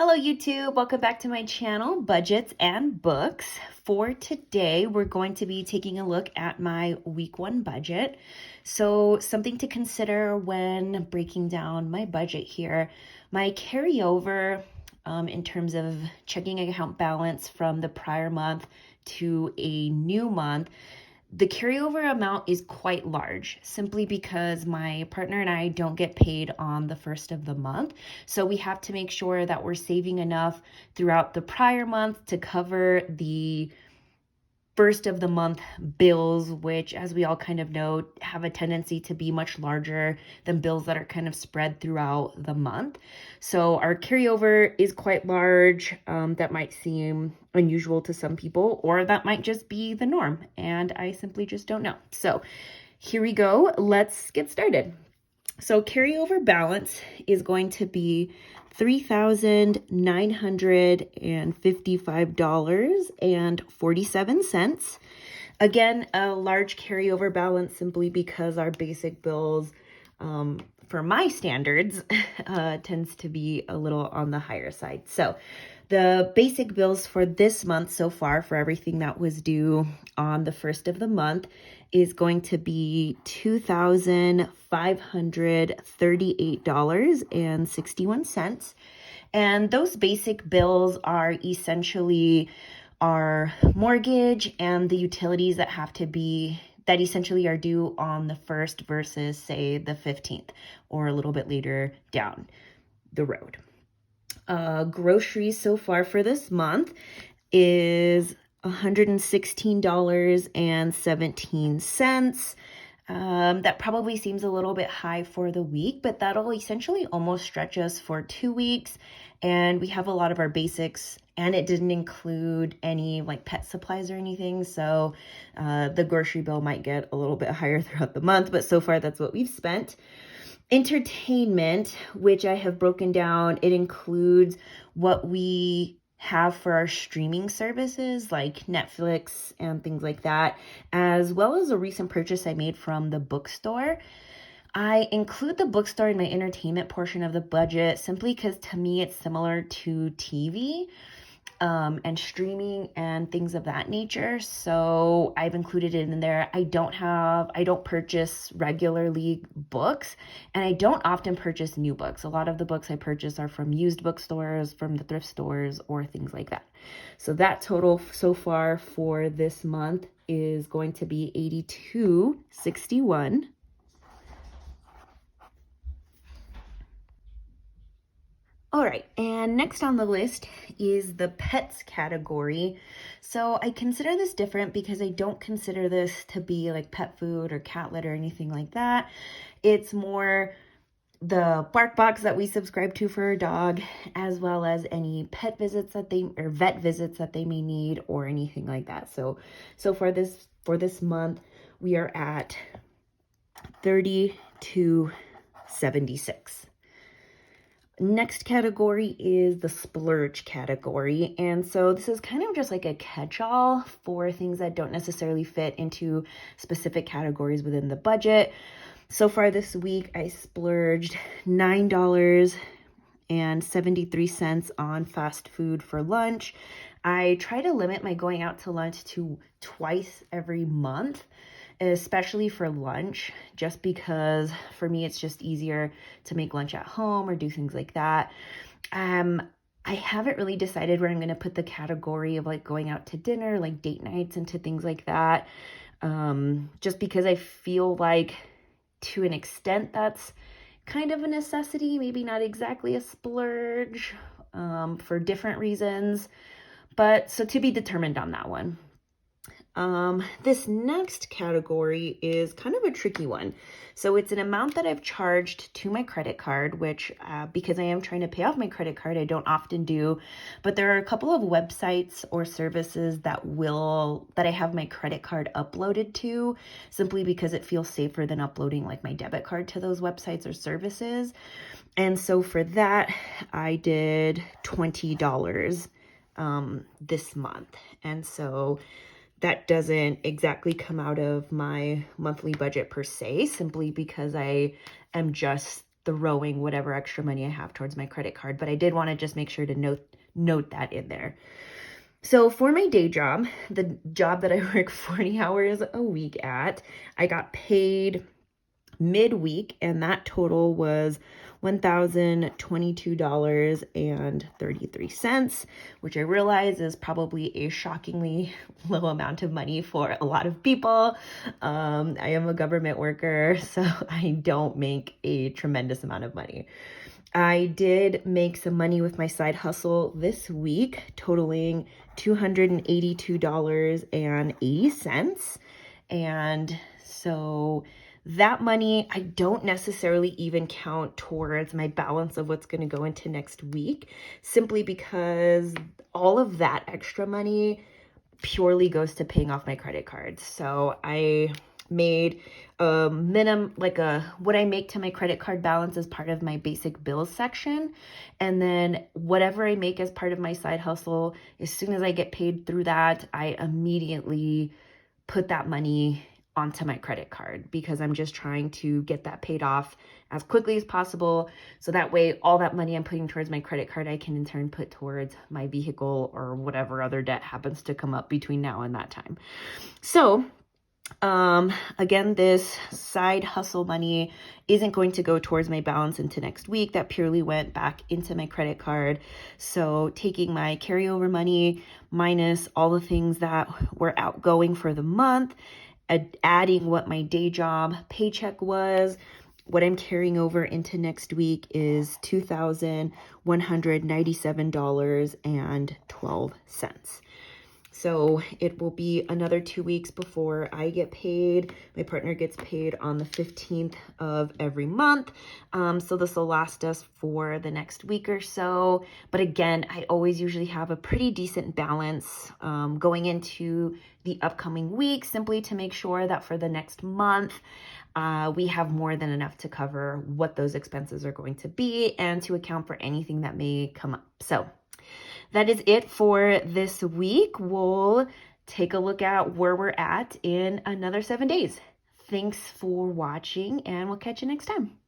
Hello YouTube, welcome back to my channel, Budgets and Books. For today, we're going to be taking a look at my week one budget. So something to consider when breaking down my budget here. My carryover in terms of checking account balance from the prior month to a new month, the carryover amount is quite large simply because my partner and I don't get paid on the first of the month. So we have to make sure that we're saving enough throughout the prior month to cover the first of the month bills, which, as we all kind of know, have a tendency to be much larger than bills that are kind of spread throughout the month. So our carryover is quite large. That might seem unusual to some people, or that might just be the norm, and I simply just don't know. So here we go. Let's get started. So carryover balance is going to be $3,955.47. Again, a large carryover balance simply because our basic bills, for my standards, tends to be a little on the higher side. So the basic bills for this month so far, for everything that was due on the first of the month, is going to be $2,538.61. And those basic bills are essentially our mortgage and the utilities that essentially are due on the 1st versus, say, the 15th or a little bit later down the road. Groceries so far for this month is $116.17. That probably seems a little bit high for the week, but that'll essentially almost stretch us for 2 weeks. And we have a lot of our basics, and it didn't include any like pet supplies or anything. So the grocery bill might get a little bit higher throughout the month, but so far that's what we've spent. Entertainment, which I have broken down, it includes what we have for our streaming services like Netflix and things like that, as well as a recent purchase I made from the bookstore. I include the bookstore in my entertainment portion of the budget simply because to me it's similar to TV and streaming and things of that nature. So I've included it in there. I don't purchase regularly books, and I don't often purchase new books. A lot of the books I purchase are from used bookstores, from the thrift stores, or things like that. So that total so far for this month is going to be $82.61. All right, and next on the list is the pets category. So I consider this different because I don't consider this to be like pet food or cat litter or anything like that. It's more the bark box that we subscribe to for our dog, as well as any vet visits that they may need or anything like that. So for this month, we are at $32.76. Next category is the splurge category. And so this is kind of just like a catch-all for things that don't necessarily fit into specific categories within the budget. So far this week, I splurged $9.73 on fast food for lunch. I try to limit my going out to lunch to twice every month, especially for lunch, just because for me it's just easier to make lunch at home or do things like that. I haven't really decided where I'm going to put the category of like going out to dinner, like date nights, into things like that, just because I feel like to an extent that's kind of a necessity, maybe not exactly a splurge, for different reasons, but so to be determined on that one. This next category is kind of a tricky one. So it's an amount that I've charged to my credit card, which, because I am trying to pay off my credit card, I don't often do, but there are a couple of websites or services that I have my credit card uploaded to, simply because it feels safer than uploading like my debit card to those websites or services. And so for that, I did $20, this month. And so that doesn't exactly come out of my monthly budget per se, simply because I am just throwing whatever extra money I have towards my credit card, but I did want to just make sure to note that in there. So for my day job, the job that I work 40 hours a week at, I got paid midweek, and that total was $1,022.33, which I realize is probably a shockingly low amount of money for a lot of people. I am a government worker, so I don't make a tremendous amount of money. I did make some money with my side hustle this week, totaling $282.80. And so that money, I don't necessarily even count towards my balance of what's going to go into next week, simply because all of that extra money purely goes to paying off my credit cards. So I made a minimum, what I make to my credit card balance as part of my basic bills section. And then whatever I make as part of my side hustle, as soon as I get paid through that, I immediately put that money onto my credit card, because I'm just trying to get that paid off as quickly as possible. So that way, all that money I'm putting towards my credit card, I can in turn put towards my vehicle or whatever other debt happens to come up between now and that time. So again, this side hustle money isn't going to go towards my balance into next week. That purely went back into my credit card. So taking my carryover money minus all the things that were outgoing for the month, adding what my day job paycheck was, what I'm carrying over into next week is $2,197.12. So it will be another 2 weeks before I get paid. My partner gets paid on the 15th of every month. So this will last us for the next week or so. But again, I always usually have a pretty decent balance going into the upcoming week, simply to make sure that for the next month, we have more than enough to cover what those expenses are going to be and to account for anything that may come up. So that is it for this week. We'll take a look at where we're at in another 7 days. Thanks for watching, and we'll catch you next time.